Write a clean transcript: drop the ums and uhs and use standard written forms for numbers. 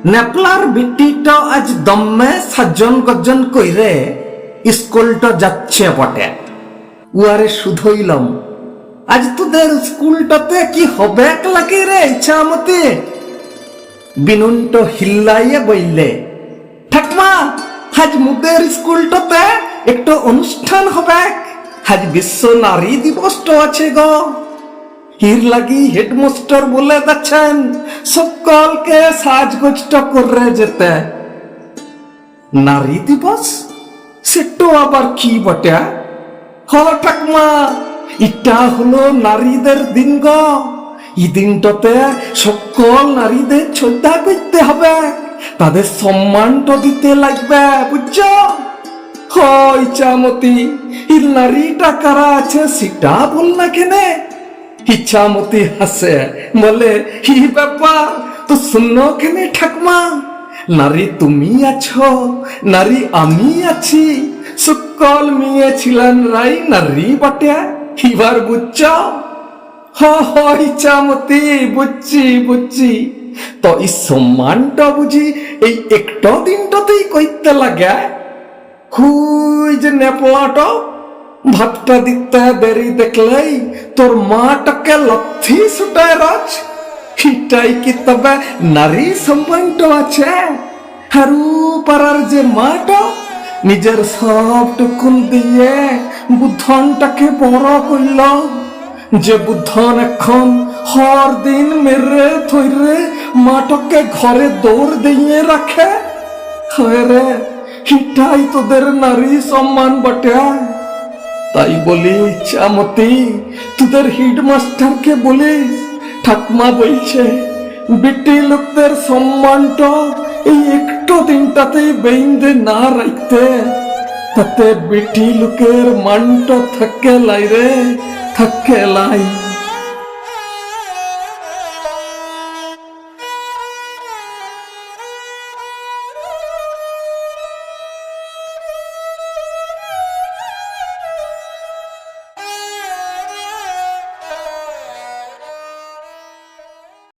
নেপলার বিটিটা আজ দমে সাজন গজন কইরে স্কুলটা যাচ্ছে বটে। উয়ারে শুধইলাম, আজ তোদের স্কুলটাতে কি হবে লাগে রে ইচ্ছামতি? বিনুনটো হিল্লাইয়ে বললে, ঠাকমা আজ মুদের স্কুলটাতে একটা অনুষ্ঠান হবে। আজ বিশ্ব নারী দিবসটা আছে গো। হির লাগি হেডমাস্টার বলে যাচ্ছেন সকলকে সাজগোজটা করে যেতে। নারী দিবস সেটা আবার কি বটে? হ ঠাকমা, এটা হলো নারীদের দিন গো। এই দিনটাতে সকল নারীদের শ্রদ্ধা করতে হবে, তাদের সম্মানটা দিতে লাগবে, বুঝছ? হয় ইচ্ছামতি, এই নারীটা কারা আছে সেটা বল না কেনে? ইচ্ছামতি হাসে বলে, হি ব্যাপার তো শুনো কেনে ঠাকমা? নারী তুমি আছো, নারী আমি আছি, সকল মেয়ে ছিলেন রাই নারী বটে। এবার বুঝছ? ইচ্ছামতি, বুঝছি বুঝছি। তো এই সম্মানটা বুঝি এই একটা দিনটাতেই করতে লাগে? খুই যে নেপলাটা ভাতটা দিতে দেরি দেখলেই তোর মাটাকে লথি ছুটায় রাজ। এটাই কি তবে নারী সম্মানটা আছে? হারু পাড়ার যে মাটা নিজের সবটুকুন দিয়ে বুদ্ধনটাকে বড় করল, যে বুদ্ধন এখন হর দিন মেরে থইরে মাটাকে ঘরে দৌড় দিয়ে রাখে। হয় রে, এটাই তোদের নারী সম্মান বটে। তাই বলি ইচ্ছামতি, তোদের হেডমাস্টারকে বলিস ঠাকমা বলছে বেটি লোকদের সম্মানটা এই একটু দিনটাতেই বেঁধে না রাখতে, তাতে বেটি লোকের মানটা থাকে লাই রে, থাকে লাই।